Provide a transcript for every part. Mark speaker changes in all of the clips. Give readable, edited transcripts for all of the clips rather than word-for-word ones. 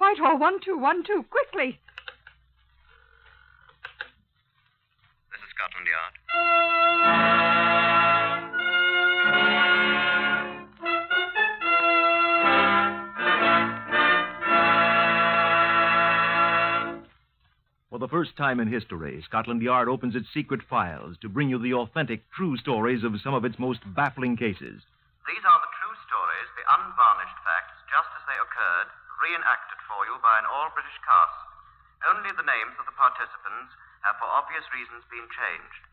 Speaker 1: Whitehall 1212, quickly.
Speaker 2: This is Scotland Yard.
Speaker 3: For the first time in history, Scotland Yard opens its secret files to bring you the authentic, true stories of some of its most baffling cases.
Speaker 2: These are the true stories, the unvarnished facts, just as they occurred, reenacted for you by an all-British cast. Only the names of the participants have, for obvious reasons, been changed.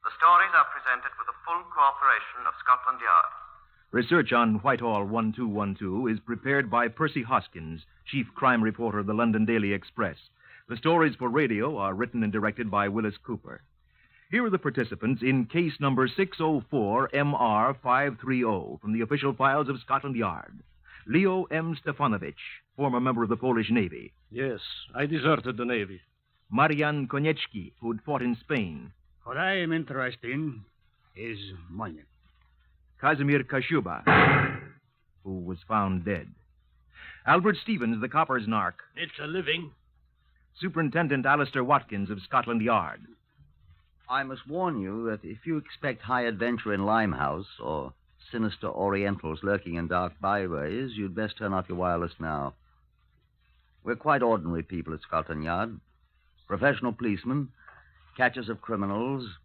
Speaker 2: The stories are presented with the full cooperation of Scotland Yard.
Speaker 3: Research on Whitehall 1212 is prepared by Percy Hoskins, chief crime reporter of the London Daily Express. The stories for radio are written and directed by Willis Cooper. Here are the participants in case number 604-MR530 from the official files of Scotland Yard. Leo M. Stefanovich, former member of the Polish Navy.
Speaker 4: Yes, I deserted the Navy.
Speaker 3: Marian Konieczki, who'd fought in Spain.
Speaker 5: What I am interested in is money.
Speaker 3: Kazimir Kashuba, who was found dead. Albert Stevens, the copper's narc.
Speaker 4: It's a living.
Speaker 3: Superintendent Alistair Watkins of Scotland Yard.
Speaker 6: I must warn you that if you expect high adventure in Limehouse or sinister Orientals lurking in dark byways, you'd best turn off your wireless now. We're quite ordinary people at Scotland Yard. Professional policemen, catchers of criminals,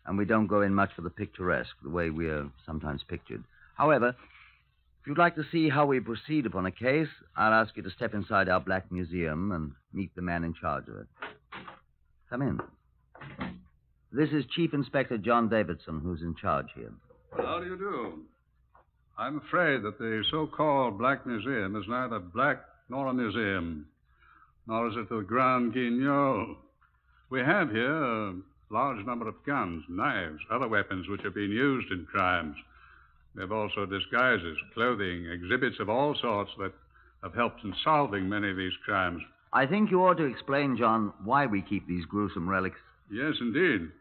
Speaker 6: and we don't go in much for the picturesque, the way we're sometimes pictured. However, if you'd like to see how we proceed upon a case, I'll ask you to step inside our Black Museum and meet the man in charge of it. Come in. This is Chief Inspector John Davidson, who's in charge here.
Speaker 7: How do you do? I'm afraid that the so-called Black Museum is neither black nor a museum, nor is it the Grand Guignol. We have here a large number of guns, knives, other weapons which have been used in crimes. We have also disguises, clothing, exhibits of all sorts that have helped in solving many of these crimes.
Speaker 6: I think you ought to explain, John, why we keep these gruesome relics.
Speaker 7: Yes, indeed.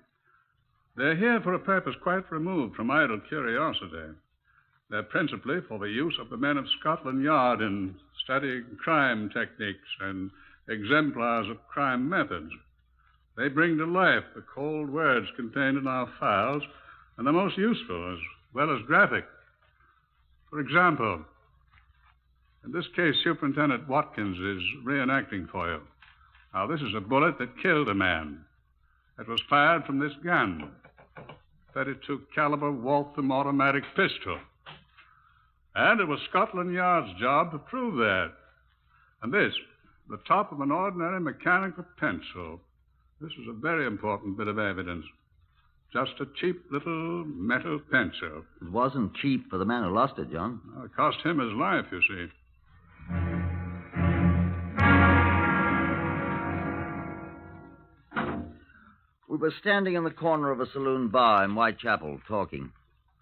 Speaker 7: They're here for a purpose quite removed from idle curiosity. They're principally for the use of the men of Scotland Yard in studying crime techniques and exemplars of crime methods. They bring to life the cold words contained in our files, and the most useful as well as graphic. For example, in this case, Superintendent Watkins is reenacting for you. Now, this is a bullet that killed a man. It was fired from this gun, 32 caliber Waltham automatic pistol. And it was Scotland Yard's job to prove that. And this, the top of an ordinary mechanical pencil. This was a very important bit of evidence. Just a cheap little metal pencil.
Speaker 6: It wasn't cheap for the man who lost it, John.
Speaker 7: Well, it cost him his life, you see.
Speaker 6: We were standing in the corner of a saloon bar in Whitechapel talking.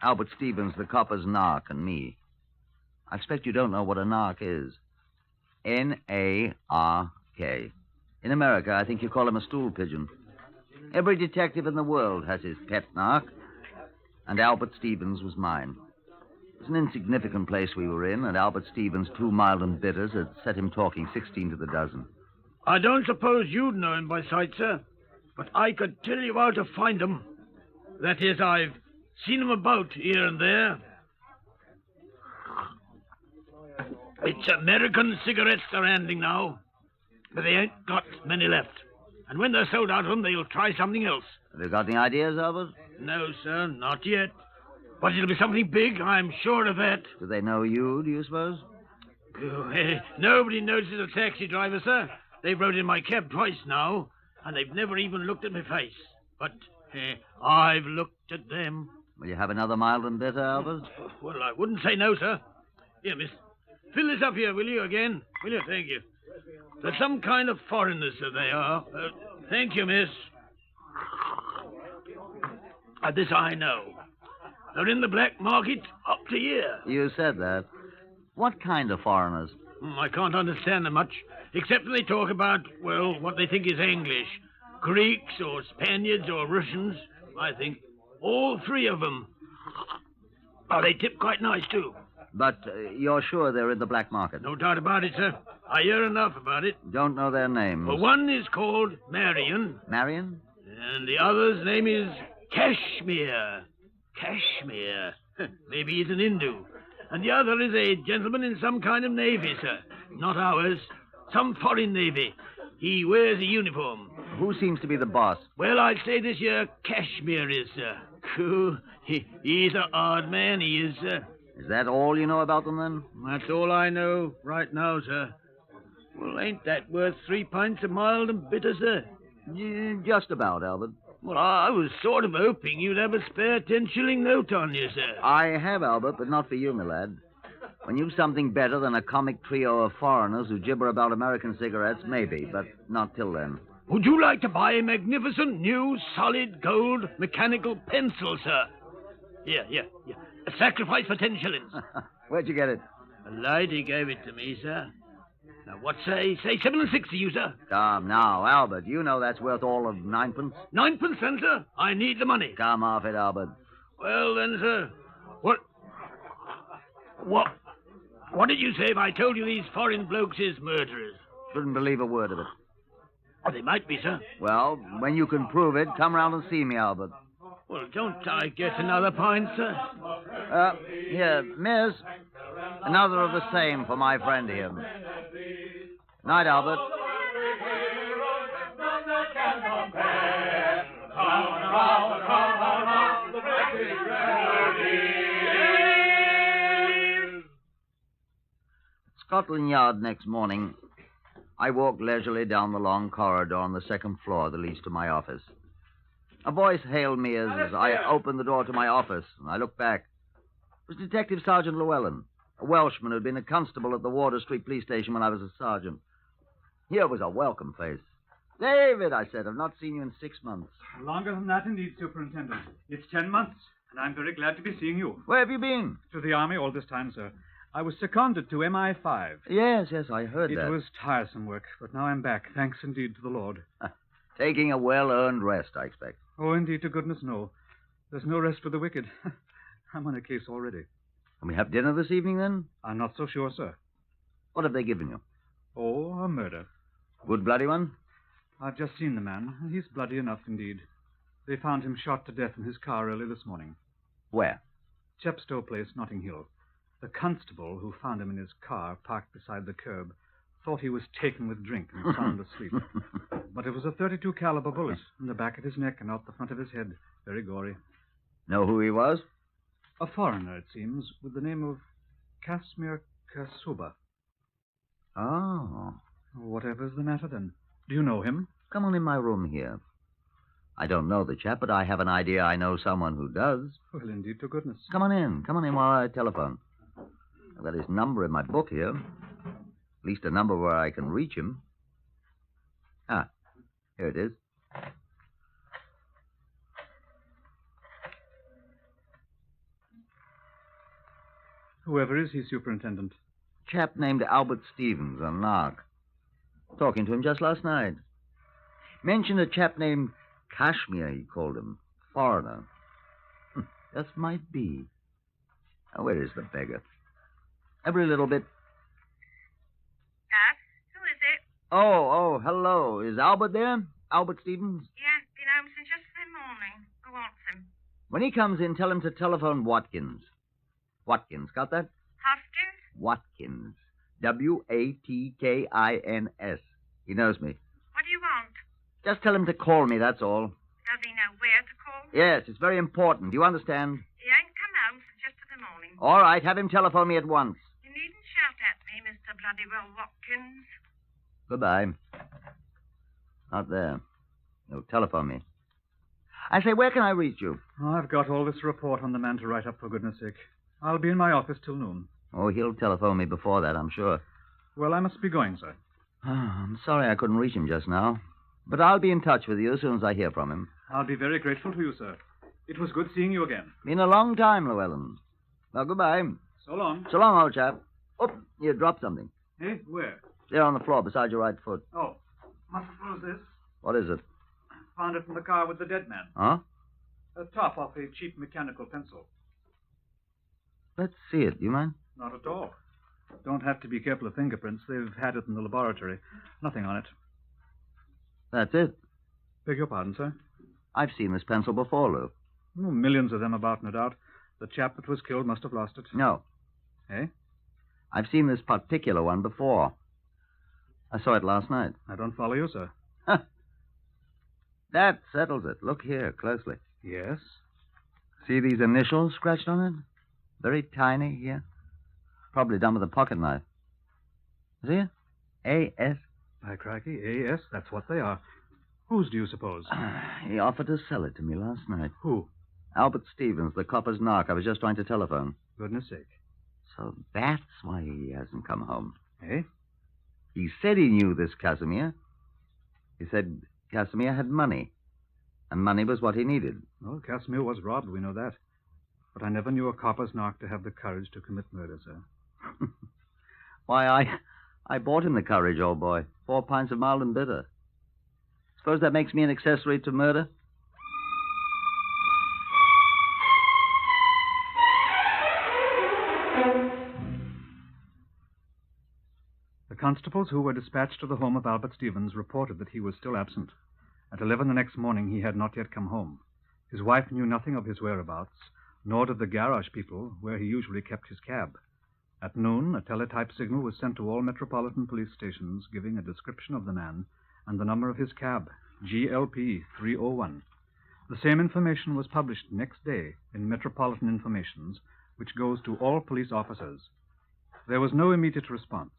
Speaker 6: Albert Stevens, the copper's narc, and me. I expect you don't know what a narc is. N-A-R-K. In America, I think you call him a stool pigeon. Every detective in the world has his pet narc, and Albert Stevens was mine. It was an insignificant place we were in, and Albert Stevens' 2 mild and bitters had set him talking 16 to the dozen.
Speaker 4: I don't suppose you'd know him by sight, sir, but I could tell you how to find him. That is, I've seen him about here and there. It's American cigarettes they're handing now, but they ain't got many left. And when they're sold out of them, they'll try something else.
Speaker 6: Have you got any ideas, Albert?
Speaker 4: No, sir, not yet. But it'll be something big, I'm sure of that.
Speaker 6: Do they know you, do you suppose?
Speaker 4: Nobody notices a taxi driver, sir. They've rode in my cab twice now, and they've never even looked at my face. But I've looked at them.
Speaker 6: Will you have another mild and bitter, Albert?
Speaker 4: Well, I wouldn't say no, sir. Here, miss. Fill this up here, will you, again? Will you? Thank you. They're some kind of foreigners, sir, they are. Thank you, miss. This I know. They're in the black market up to here.
Speaker 6: You said that. What kind of foreigners?
Speaker 4: I can't understand them much, except when they talk about, well, what they think is English. Greeks or Spaniards or Russians, I think. All 3 of them. Oh, they tip quite nice, too.
Speaker 6: But you're sure they're in the black market?
Speaker 4: No doubt about it, sir. I hear enough about it.
Speaker 6: Don't know their names.
Speaker 4: Well, one is called Marion,
Speaker 6: Marion?
Speaker 4: and the other's name is Kashmir. Kashmir. Maybe he's an Hindu. And the other is a gentleman in some kind of navy, sir. Not ours. Some foreign navy. He wears a uniform.
Speaker 6: Who seems to be the boss?
Speaker 4: Well, I'd say this here Kashmir is, sir. Cool. He's an odd man, he is, sir.
Speaker 6: Is that all you know about them, then?
Speaker 4: That's all I know right now, sir. Well, ain't that worth 3 pints of mild and bitter, sir?
Speaker 6: Just about, Albert.
Speaker 4: Well, I was sort of hoping you'd have a spare 10-shilling note on you, sir.
Speaker 6: I have, Albert, but not for you, my lad. When you've something better than a comic trio of foreigners who gibber about American cigarettes, maybe, but not till then.
Speaker 4: Would you like to buy a magnificent new solid gold mechanical pencil, sir? Yeah. A sacrifice for 10 shillings.
Speaker 6: Where'd you get it?
Speaker 4: A lady gave it to me, sir. Now, what say 7 and 6 to you, sir?
Speaker 6: Come now, Albert. You know that's worth all of 9 pence.
Speaker 4: 9 pence, then, sir? I need the money.
Speaker 6: Come off it, Albert.
Speaker 4: Well, then, sir, What did you say if I told you these foreign blokes is murderers?
Speaker 6: Shouldn't believe a word of it.
Speaker 4: Oh, they might be, sir.
Speaker 6: Well, when you can prove it, come round and see me, Albert.
Speaker 4: Well, don't I get another pint, sir?
Speaker 6: Here, miss. Another of the same for my friend here. Night, Albert. Scotland Yard next morning, I walked leisurely down the long corridor on the second floor that leads to my office. A voice hailed me as I opened the door to my office, and I looked back. It was Detective Sergeant Llewellyn, a Welshman who'd been a constable at the Wardour Street Police Station when I was a sergeant. Here was a welcome face. David, I said, I've not seen you in 6 months.
Speaker 8: Longer than that, indeed, Superintendent. It's 10 months, and I'm very glad to be seeing you.
Speaker 6: Where have you been?
Speaker 8: To the Army all this time, sir. I was seconded to MI5.
Speaker 6: Yes, I heard that.
Speaker 8: It was tiresome work, but now I'm back, thanks indeed to the Lord.
Speaker 6: Taking a well-earned rest, I expect.
Speaker 8: Oh, indeed, to goodness, no. There's no rest for the wicked. I'm on a case already.
Speaker 6: Can we have dinner this evening, then?
Speaker 8: I'm not so sure, sir.
Speaker 6: What have they given you?
Speaker 8: Oh, a murder.
Speaker 6: Good bloody one?
Speaker 8: I've just seen the man. He's bloody enough, indeed. They found him shot to death in his car early this morning.
Speaker 6: Where?
Speaker 8: Chepstow Place, Notting Hill. The constable who found him in his car parked beside the curb thought he was taken with drink and sound asleep. But it was a .32 caliber bullet in the back of his neck and out the front of his head. Very gory.
Speaker 6: Know who he was?
Speaker 8: A foreigner, it seems, with the name of Kashmir Kasuba.
Speaker 6: Oh.
Speaker 8: Whatever's the matter, then? Do you know him?
Speaker 6: Come on in my room here. I don't know the chap, but I have an idea I know someone who does.
Speaker 8: Well, indeed, to goodness.
Speaker 6: Come on in while I telephone. I've got his number in my book here. At least a number where I can reach him. Ah, here it is.
Speaker 8: Whoever is he, Superintendent?
Speaker 6: Chap named Albert Stevens, a narc. Talking to him just last night. Mentioned a chap named Kashmir, he called him. Foreigner. Just might be. Now, where is the beggar? Every little bit.
Speaker 1: Yes? Who is it?
Speaker 6: Oh, hello. Is Albert there? Albert Stevens?
Speaker 1: Yes, been home since yesterday morning. Who wants him?
Speaker 6: When he comes in, tell him to telephone Watkins. Watkins, got that?
Speaker 1: Hoskins?
Speaker 6: Watkins. Watkins. He knows me.
Speaker 1: What do you want?
Speaker 6: Just tell him to call me, that's all.
Speaker 1: Does he know where to call?
Speaker 6: Yes, it's very important. Do you understand?
Speaker 1: He ain't come home since yesterday morning.
Speaker 6: All right, have him telephone me at once.
Speaker 1: You needn't shout at me, Mr. Bloodywell Watkins.
Speaker 6: Goodbye. Not there. No, telephone me. I say, where can I reach you?
Speaker 8: Oh, I've got all this report on the man to write up, for goodness sake. I'll be in my office till noon.
Speaker 6: Oh, he'll telephone me before that, I'm sure.
Speaker 8: Well, I must be going, sir.
Speaker 6: I'm sorry I couldn't reach him just now. But I'll be in touch with you as soon as I hear from him.
Speaker 8: I'll be very grateful to you, sir. It was good seeing you again.
Speaker 6: Been a long time, Llewellyn. Well, goodbye.
Speaker 8: So long.
Speaker 6: So long, old chap. Oh, you dropped something.
Speaker 8: Eh? Where?
Speaker 6: There on the floor beside your right foot.
Speaker 8: Oh, must suppose this.
Speaker 6: What is it?
Speaker 8: Found it in the car with the dead man.
Speaker 6: Huh?
Speaker 8: A top off a cheap mechanical pencil.
Speaker 6: Let's see it. Do you mind?
Speaker 8: Not at all. Don't have to be careful of fingerprints. They've had it in the laboratory. Nothing on it.
Speaker 6: That's it.
Speaker 8: Beg your pardon, sir?
Speaker 6: I've seen this pencil before, Lou.
Speaker 8: Oh, millions of them about, no doubt. The chap that was killed must have lost it.
Speaker 6: No.
Speaker 8: Eh?
Speaker 6: I've seen this particular one before. I saw it last night.
Speaker 8: I don't follow you, sir.
Speaker 6: Huh. That settles it. Look here, closely.
Speaker 8: Yes?
Speaker 6: See these initials scratched on it? Very tiny here. Probably done with a pocket knife. See it? A.S.
Speaker 8: By crikey, A.S., that's what they are. Whose do you suppose?
Speaker 6: He offered to sell it to me last night.
Speaker 8: Who?
Speaker 6: Albert Stevens, the copper's narc. I was just trying to telephone.
Speaker 8: Goodness sake.
Speaker 6: So that's why he hasn't come home.
Speaker 8: Eh?
Speaker 6: He said he knew this Casimir. He said Casimir had money, and money was what he needed.
Speaker 8: Well, Casimir was robbed, we know that. But I never knew a copper's narc to have the courage to commit murder, sir.
Speaker 6: Why, I bought him the courage, old boy. 4 pints of mild and bitter. Suppose that makes me an accessory to murder?
Speaker 8: The constables who were dispatched to the home of Albert Stevens reported that he was still absent. At 11 the next morning, he had not yet come home. His wife knew nothing of his whereabouts, nor did the garage people, where he usually kept his cab. At noon, a teletype signal was sent to all metropolitan police stations giving a description of the man and the number of his cab, GLP 301. The same information was published next day in Metropolitan Informations, which goes to all police officers. There was no immediate response.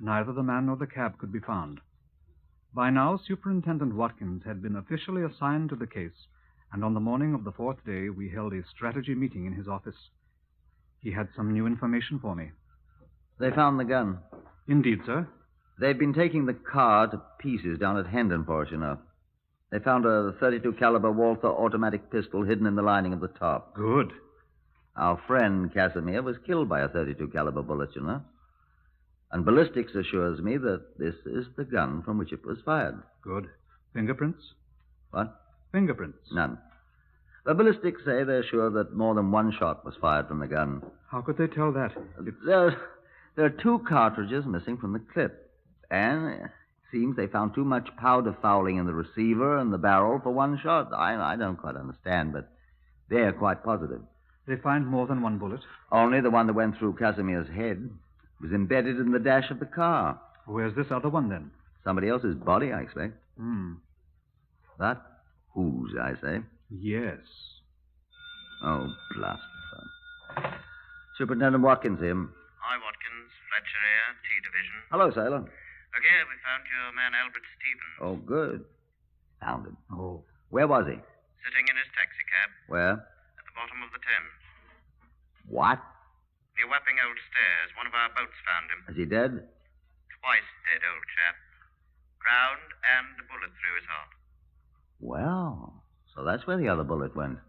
Speaker 8: Neither the man nor the cab could be found. By now, Superintendent Watkins had been officially assigned to the case, and on the morning of the 4th day, we held a strategy meeting in his office. He had some new information for me.
Speaker 6: They found the gun.
Speaker 8: Indeed, sir.
Speaker 6: They've been taking the car to pieces down at Hendon for us, you know. They found a .32 caliber Walther automatic pistol hidden in the lining of the top.
Speaker 8: Good.
Speaker 6: Our friend Casimir was killed by a .32 caliber bullet, you know. And ballistics assures me that this is the gun from which it was fired.
Speaker 8: Good. Fingerprints?
Speaker 6: What?
Speaker 8: Fingerprints.
Speaker 6: None. The ballistics say they're sure that more than one shot was fired from the gun.
Speaker 8: How could they tell that?
Speaker 6: There are 2 cartridges missing from the clip. And it seems they found too much powder fouling in the receiver and the barrel for one shot. I don't quite understand, but they're quite positive.
Speaker 8: They find more than one bullet?
Speaker 6: Only the one that went through Casimir's head. It was embedded in the dash of the car.
Speaker 8: Where's this other one, then?
Speaker 6: Somebody else's body, I expect. That whose, I say.
Speaker 8: Yes.
Speaker 6: Oh, blast. Superintendent Watkins here.
Speaker 2: Hi, Watkins. Fletcher here, T Division.
Speaker 6: Hello, Sailor.
Speaker 2: Look here, we found your man Albert Stevens.
Speaker 6: Oh, good. Found him.
Speaker 8: Oh.
Speaker 6: Where was he?
Speaker 2: Sitting in his taxicab.
Speaker 6: Where?
Speaker 2: At the bottom of the Thames.
Speaker 6: What?
Speaker 2: Near Wapping Old Stairs. One of our boats found him.
Speaker 6: Is he dead?
Speaker 2: Twice dead, old chap. Drowned and a bullet through his heart.
Speaker 6: Well, so that's where the other bullet went.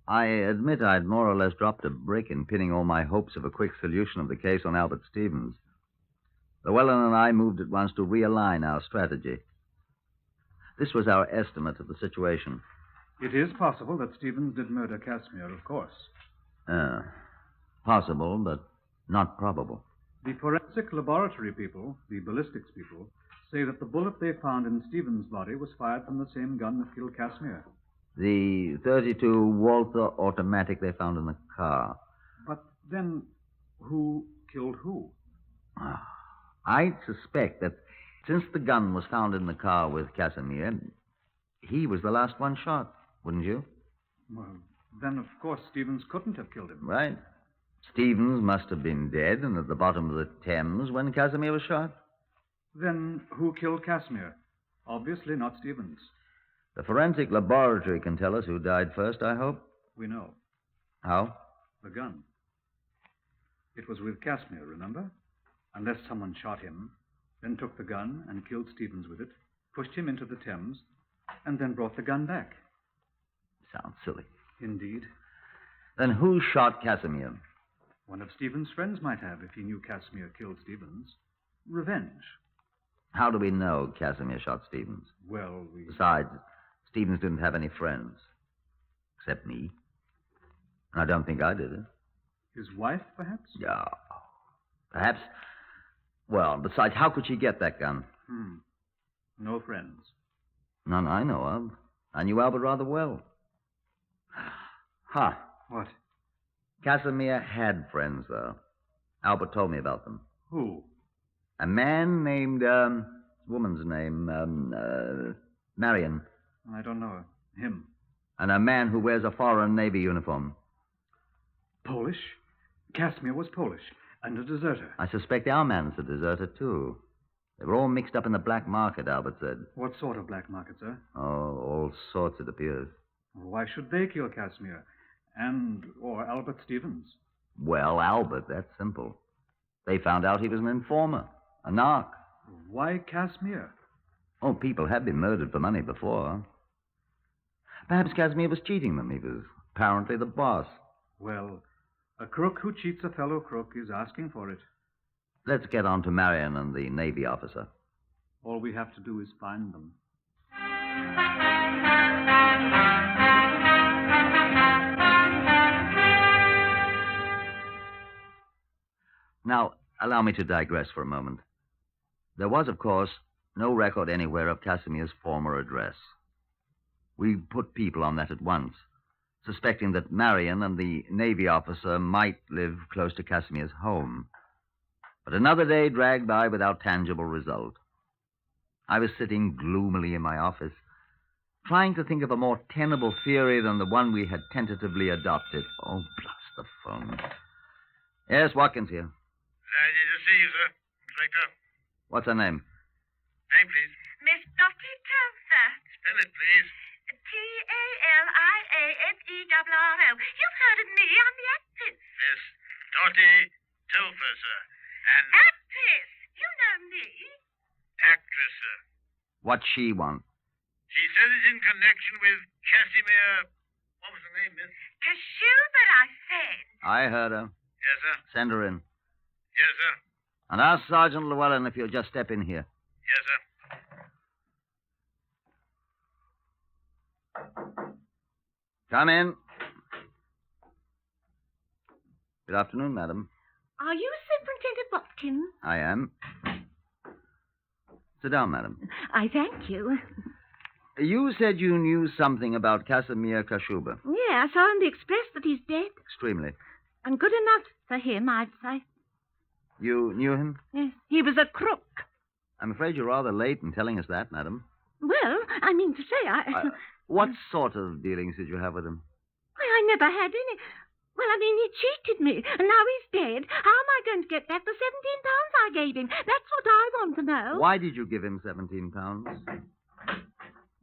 Speaker 6: I admit I'd more or less dropped a brick in pinning all my hopes of a quick solution of the case on Albert Stevens. Llewellyn and I moved at once to realign our strategy. This was our estimate of the situation.
Speaker 8: It is possible that Stevens did murder Casimir, of course.
Speaker 6: Possible, but not probable.
Speaker 8: The forensic laboratory people, the ballistics people, say that the bullet they found in Stevens' body was fired from the same gun that killed Casimir.
Speaker 6: The .32 Walther automatic they found in the car.
Speaker 8: But then, who killed who?
Speaker 6: I suspect that since the gun was found in the car with Casimir, he was the last one shot, wouldn't you?
Speaker 8: Well, then, of course, Stevens couldn't have killed him.
Speaker 6: Right. Stevens must have been dead and at the bottom of the Thames when Casimir was shot.
Speaker 8: Then who killed Casimir? Obviously not Stevens.
Speaker 6: The forensic laboratory can tell us who died first, I hope.
Speaker 8: We know.
Speaker 6: How?
Speaker 8: The gun. It was with Casimir, remember? Unless someone shot him, then took the gun and killed Stevens with it, pushed him into the Thames, and then brought the gun back.
Speaker 6: Sounds silly.
Speaker 8: Indeed.
Speaker 6: Then who shot Casimir?
Speaker 8: One of Stevens' friends might have if he knew Casimir killed Stevens. Revenge.
Speaker 6: How do we know Casimir shot Stevens?
Speaker 8: Well, we...
Speaker 6: Besides, Stevens didn't have any friends. Except me. And I don't think I did it.
Speaker 8: His wife, perhaps?
Speaker 6: Yeah. Perhaps. Well, besides, how could she get that gun?
Speaker 8: No friends.
Speaker 6: None I know of. I knew Albert rather well. Ha.
Speaker 8: What?
Speaker 6: Casimir had friends, though. Albert told me about them.
Speaker 8: Who?
Speaker 6: A man named, woman's name, Marion.
Speaker 8: I don't know. Him.
Speaker 6: And a man who wears a foreign Navy uniform.
Speaker 8: Polish? Casimir was Polish. And a deserter.
Speaker 6: I suspect our man's a deserter, too. They were all mixed up in the black market, Albert said.
Speaker 8: What sort of black market, sir?
Speaker 6: Oh, all sorts, it appears.
Speaker 8: Why should they kill Casimir? Or Albert Stevens?
Speaker 6: Well, Albert, that's simple. They found out he was an informer, a narc.
Speaker 8: Why Casimir?
Speaker 6: Oh, people have been murdered for money before. Perhaps Casimir was cheating them. He was apparently the boss.
Speaker 8: Well, a crook who cheats a fellow crook is asking for it.
Speaker 6: Let's get on to Marion and the Navy officer.
Speaker 8: All we have to do is find them.
Speaker 6: Now, allow me to digress for a moment. There was, of course, no record anywhere of Casimir's former address. We put people on that at once, suspecting that Marion and the Navy officer might live close to Casimir's home. But another day dragged by without tangible result. I was sitting gloomily in my office, trying to think of a more tenable theory than the one we had tentatively adopted. Oh, blast the phone. Yes, Watkins here.
Speaker 4: Glad to see you, sir. Inspector.
Speaker 6: What's her name?
Speaker 4: Name, please.
Speaker 1: Miss Dottie Telfer.
Speaker 4: Spell it, please.
Speaker 1: Talianeerrol. You've heard of me. I'm the actress.
Speaker 4: Miss Dottie Telfer, sir. And
Speaker 1: Actress. You know me.
Speaker 4: actress, sir.
Speaker 6: What's she want?
Speaker 4: She says it's in connection with Casimir... What was the name, miss?
Speaker 1: Kashuber, I said.
Speaker 6: I heard her.
Speaker 4: Yes, sir.
Speaker 6: Send her in.
Speaker 4: Yes, sir.
Speaker 6: And ask Sergeant Llewellyn if he'll just step in here.
Speaker 4: Yes, sir.
Speaker 6: Come in. Good afternoon, madam.
Speaker 1: Are you Superintendent Watkins?
Speaker 6: I am. Sit down, madam.
Speaker 1: I thank you.
Speaker 6: You said you knew something about Casimir Kashuba.
Speaker 1: Yeah, I saw in the Express that he's dead.
Speaker 6: Extremely.
Speaker 1: And good enough for him, I'd say.
Speaker 6: You knew him?
Speaker 1: Yes, he was a crook.
Speaker 6: I'm afraid you're rather late in telling us that, madam.
Speaker 1: Well, I mean to say,
Speaker 6: What sort of dealings did you have with him?
Speaker 1: I never had any. Well, I mean, he cheated me, and now he's dead. How am I going to get back the £17 I gave him? That's what I want to know.
Speaker 6: Why did you give him £17?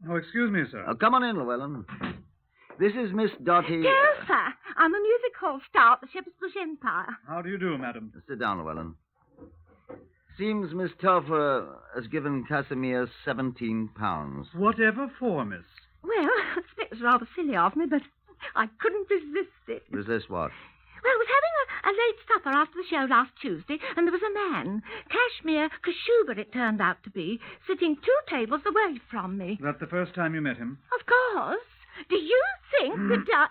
Speaker 8: Oh, excuse me, sir.
Speaker 6: Oh, come on in, Llewellyn. This is Miss Dottie...
Speaker 1: Telfer. I'm a music hall star at the Shepherd's Bush Empire.
Speaker 8: How do you do, madam?
Speaker 6: Sit down, Llewellyn. Seems Miss Telfer has given Casimir £17.
Speaker 8: Whatever for, miss?
Speaker 1: Well, I expect it was rather silly of me, but I couldn't resist it.
Speaker 6: Resist what?
Speaker 1: Well, I was having a late supper after the show last Tuesday, and there was a man, Kashmir Kashuba it turned out to be, sitting 2 tables away from me.
Speaker 8: That the first time you met him?
Speaker 1: Of course. Do you think that...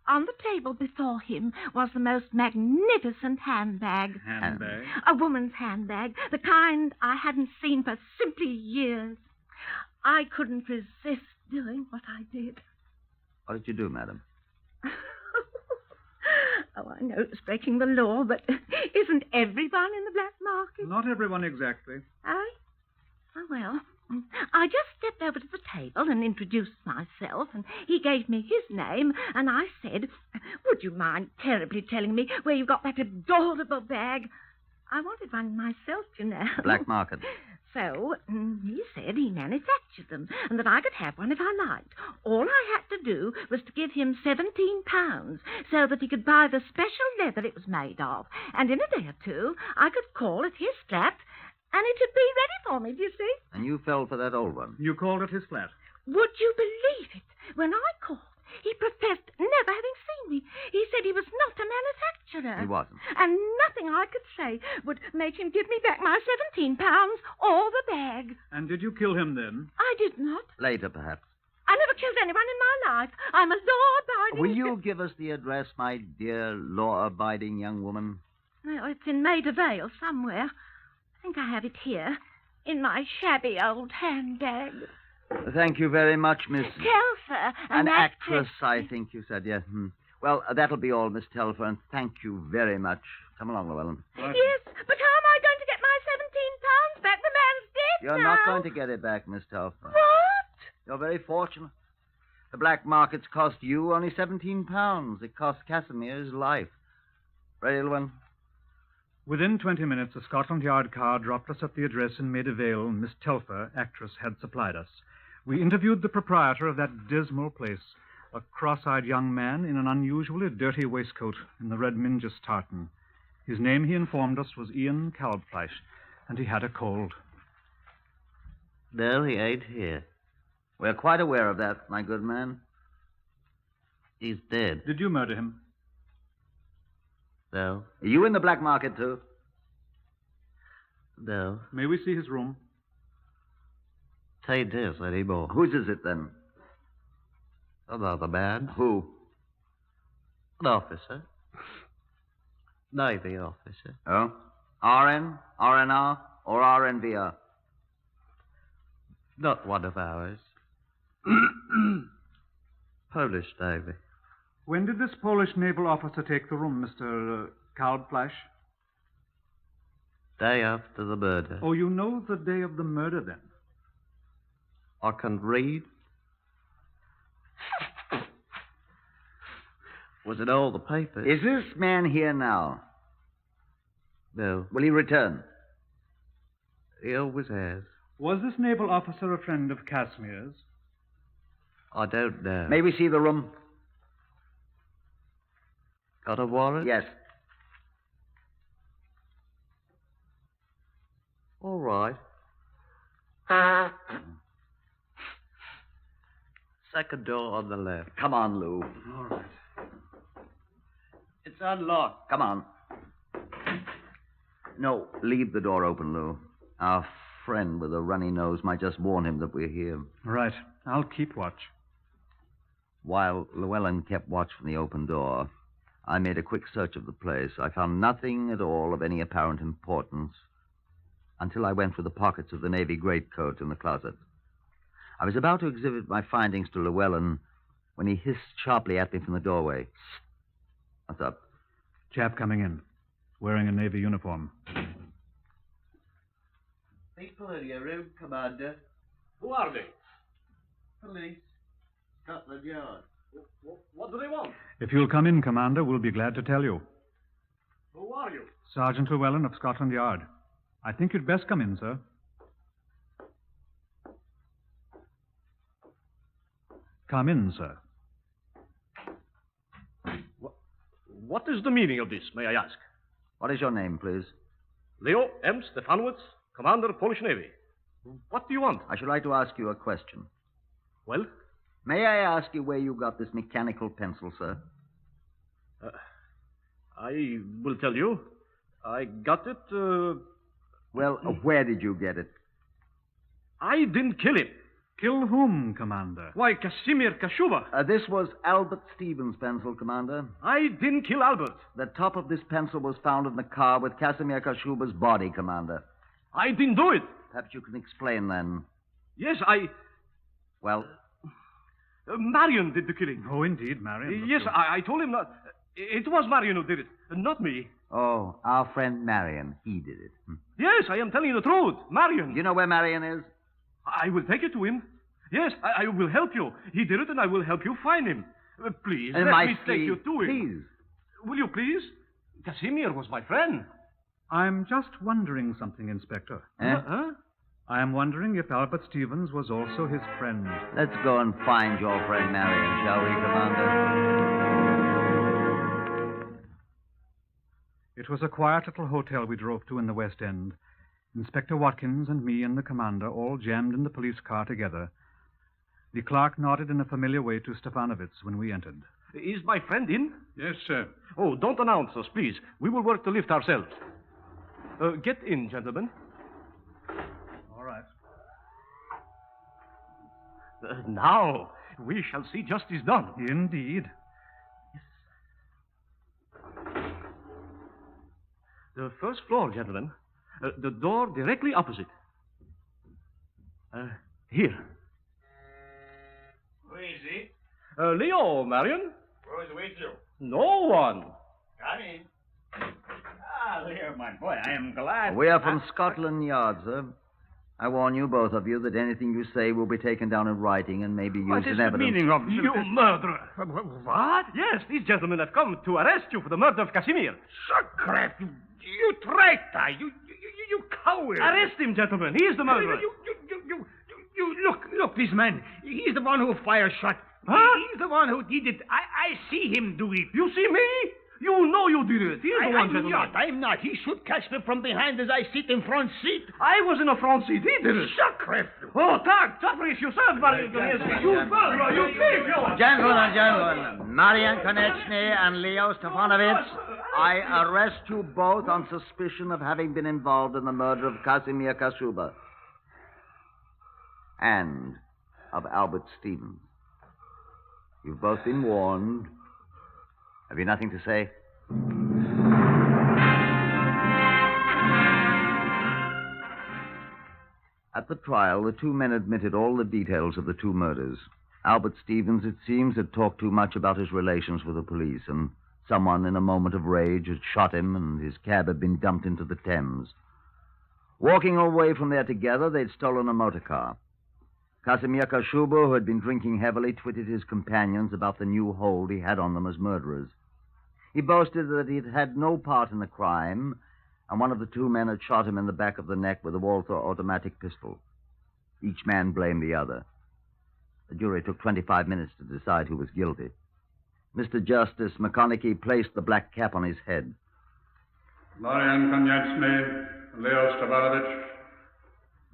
Speaker 1: On the table before him was the most magnificent handbag.
Speaker 8: Handbag?
Speaker 1: A woman's handbag, the kind I hadn't seen for simply years. I couldn't resist doing what I did.
Speaker 6: What did you do, madam?
Speaker 1: Oh, I know it's breaking the law, but isn't everyone in the black market?
Speaker 8: Not everyone exactly.
Speaker 1: Oh, well, I just stepped over to the table and introduced myself, and he gave me his name, and I said, would you mind terribly telling me where you got that adorable bag? I wanted one myself, you know.
Speaker 6: Black market.
Speaker 1: So he said he manufactured them and that I could have one if I liked. All I had to do was to give him £17 so that he could buy the special leather it was made of. And in a day or two, I could call at his flat and it'd be ready for me, do you see?
Speaker 6: And you fell for that old one?
Speaker 8: You called at his flat?
Speaker 1: Would you believe it? When I called, He professed never having seen me. He said he was not a manufacturer.
Speaker 6: He wasn't.
Speaker 1: And nothing I could say would make him give me back my £17 or the bag.
Speaker 8: And did you kill him then?
Speaker 1: I did not.
Speaker 6: Later, perhaps.
Speaker 1: I never killed anyone in my life. I'm a law-abiding...
Speaker 6: Will you give us the address, my dear law-abiding young woman?
Speaker 1: Oh, it's in Maida Vale somewhere. I think I have it here, in my shabby old handbag.
Speaker 6: Thank you very much, Miss...
Speaker 1: Telfer.
Speaker 6: An actress, I think you said, yes. Well, that'll be all, Miss Telfer, and thank you very much. Come along, Llewellyn.
Speaker 8: Right.
Speaker 1: Yes, but how am I going to get my £17 back? The man's dead
Speaker 6: You're
Speaker 1: now.
Speaker 6: not going to get it back, Miss Telfer.
Speaker 1: What?
Speaker 6: You're very fortunate. The black markets cost you only £17. It cost Casimir his life. Ready, Llewellyn?
Speaker 8: Within 20 minutes, a Scotland Yard car dropped us at the address in Maida Vale Miss Telfer, actress, had supplied us. We interviewed the proprietor of that dismal place, a cross-eyed young man in an unusually dirty waistcoat in the red Mingus tartan. His name, he informed us, was Ian Kalbfleisch, and he had a cold.
Speaker 6: No, he ain't here. We're quite aware of that, my good man. He's dead.
Speaker 8: Did you murder him?
Speaker 6: No. Are you in the black market, too? No.
Speaker 8: May we see his room?
Speaker 6: Say this anymore. Whose is it, then? Another man. Who? An officer. Navy officer. Oh? RN, RNR, or RNVR? Not one of ours. Polish Navy.
Speaker 8: When did this Polish naval officer take the room, Mr. Kalbfleisch?
Speaker 6: Day after the murder.
Speaker 8: Oh, you know the day of the murder, then?
Speaker 6: I can read. Was it all the papers? Is this man here now? No. Will he return? He always has.
Speaker 8: Was this naval officer a friend of Casimir's?
Speaker 6: I don't know. May we see the room? Got a warrant? Yes. All right. Second door on the left. Come on, Lou.
Speaker 8: All right.
Speaker 6: It's unlocked. Come on. No, leave the door open, Lou. Our friend with a runny nose might just warn him that we're here.
Speaker 8: Right. I'll keep watch.
Speaker 6: While Llewellyn kept watch from the open door, I made a quick search of the place. I found nothing at all of any apparent importance until I went through the pockets of the navy greatcoat in the closet. I was about to exhibit my findings to Llewellyn when he hissed sharply at me from the doorway. What's up?
Speaker 8: Chap coming in, wearing a navy uniform.
Speaker 6: People in your room, Commander.
Speaker 4: Who are they?
Speaker 6: Police. Scotland Yard.
Speaker 4: What do they want?
Speaker 8: If you'll come in, Commander, we'll be glad to tell you.
Speaker 4: Who are you?
Speaker 8: Sergeant Llewellyn of Scotland Yard. I think you'd best come in, sir. Come in, sir.
Speaker 4: What is the meaning of this, may I ask?
Speaker 6: What is your name, please?
Speaker 4: Leo M. Stefanowitz, Commander, Polish Navy. What do you want?
Speaker 6: I should like to ask you a question.
Speaker 4: Well?
Speaker 6: May I ask you where you got this mechanical pencil, sir?
Speaker 4: I will tell you. I got it,
Speaker 6: Well, where did you get it?
Speaker 4: I didn't kill him.
Speaker 8: Kill whom, Commander?
Speaker 4: Why, Casimir Kashuba.
Speaker 6: This was Albert Stevens' pencil, Commander.
Speaker 4: I didn't kill Albert.
Speaker 6: The top of this pencil was found in the car with Casimir Kashuba's body, Commander.
Speaker 4: I didn't do it.
Speaker 6: Perhaps you can explain, then.
Speaker 4: Yes,
Speaker 6: Well?
Speaker 4: Marion did the killing.
Speaker 8: Oh, indeed, Marion.
Speaker 4: Yes, I told him not. It was Marion who did it, not me.
Speaker 6: Oh, our friend Marion. He did it.
Speaker 4: Yes, I am telling you the truth. Marion.
Speaker 6: Do you know where Marion is?
Speaker 4: I will take you to him. Yes, I will help you. He did it, and I will help you find him. Please, let me take you to him.
Speaker 6: Please.
Speaker 4: Will you please? Casimir was my friend.
Speaker 8: I'm just wondering something, Inspector.
Speaker 4: Huh?
Speaker 8: I am wondering if Albert Stevens was also his friend.
Speaker 6: Let's go and find your friend Marion, shall we, Commander?
Speaker 8: It was a quiet little hotel we drove to in the West End. Inspector Watkins and me and the commander all jammed in the police car together. The clerk nodded in a familiar way to Stefanovitz when we entered.
Speaker 9: Is my friend in?
Speaker 7: Yes, sir.
Speaker 9: Oh, don't announce us, please. We will work the lift ourselves. Get in, gentlemen.
Speaker 8: All right.
Speaker 9: Now, we shall see justice done.
Speaker 8: Indeed.
Speaker 9: The first floor, gentlemen. The door directly opposite. Here.
Speaker 5: Who is it?
Speaker 9: Leo, Marion.
Speaker 5: Who is with you?
Speaker 9: No one.
Speaker 5: Come in. Ah, there, my boy. I am glad.
Speaker 6: We are from Scotland Yard, sir. I warn you, both of you, that anything you say will be taken down in writing and may be used
Speaker 5: What is
Speaker 6: in
Speaker 5: the
Speaker 6: evidence.
Speaker 5: meaning of
Speaker 9: You murderer. What? Yes, these gentlemen have come to arrest you for the murder of Casimir.
Speaker 5: Sacre, you traitor! You coward!
Speaker 9: Arrest him, gentlemen. He is the murderer.
Speaker 5: You look, this man. He's the one who fired shot.
Speaker 9: Huh?
Speaker 5: He's the one who did it. I see him do it.
Speaker 9: You see me? You know you did it. He is the one, gentlemen.
Speaker 5: I'm not. He should catch me from behind as I sit in front seat.
Speaker 9: I was in the front seat. He did it.
Speaker 5: Sacre!
Speaker 9: Oh, tak, Jeffrey, yourself, Marian Konechny. You murderer, you thief, you...
Speaker 6: Gentlemen, Marian Konechny and Leo Stefanovitz, I arrest you both on suspicion of having been involved in the murder of Casimir Kashuba and of Albert Stevens. You've both been warned. Have you nothing to say? At the trial, the two men admitted all the details of the two murders. Albert Stevens, it seems, had talked too much about his relations with the police, and someone in a moment of rage had shot him, and his cab had been dumped into the Thames. Walking away from there together, they'd stolen a motor car. Casimir Kashuba, who had been drinking heavily, twitted his companions about the new hold he had on them as murderers. He boasted that he had had no part in the crime, and one of the two men had shot him in the back of the neck with a Walther automatic pistol. Each man blamed the other. The jury took 25 minutes to decide who was guilty. Mr. Justice McConaughey placed the black cap on his head.
Speaker 7: Marian Konechny, Leo Stefanovitch,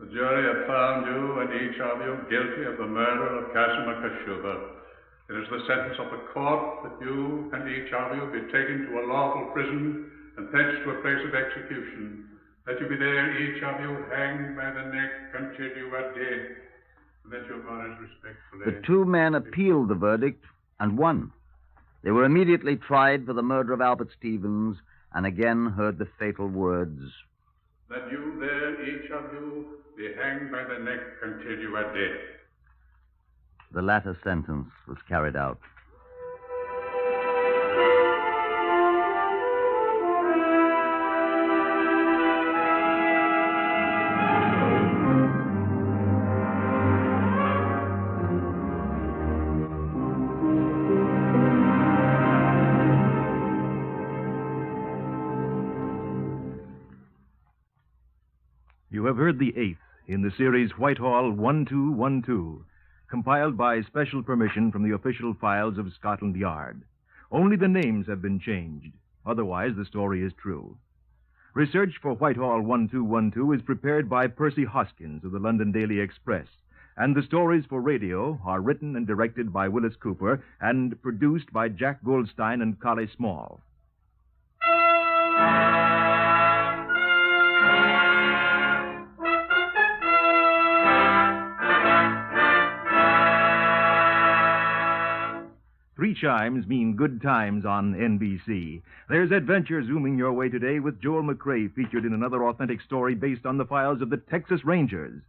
Speaker 7: the jury have found you and each of you guilty of the murder of Casimir Kashuba. It is the sentence of the court that you and each of you be taken to a lawful prison and thence to a place of execution, that you be there, each of you, hanged by the neck until you are dead, and that your bodies respectfully...
Speaker 6: The two men appealed the verdict and won. They were immediately tried for the murder of Albert Stevens and again heard the fatal words,
Speaker 7: that you there, each of you, be hanged by the neck until you are dead.
Speaker 6: The latter sentence was carried out.
Speaker 3: You have heard the eighth in the series Whitehall 1212, compiled by special permission from the official files of Scotland Yard. Only the names have been changed. Otherwise, the story is true. Research for Whitehall 1212 is prepared by Percy Hoskins of the London Daily Express, and the stories for radio are written and directed by Willis Cooper and produced by Jack Goldstein and Collie Small. Three chimes mean good times on NBC. There's adventure zooming your way today with Joel McCrae featured in another authentic story based on the files of the Texas Rangers.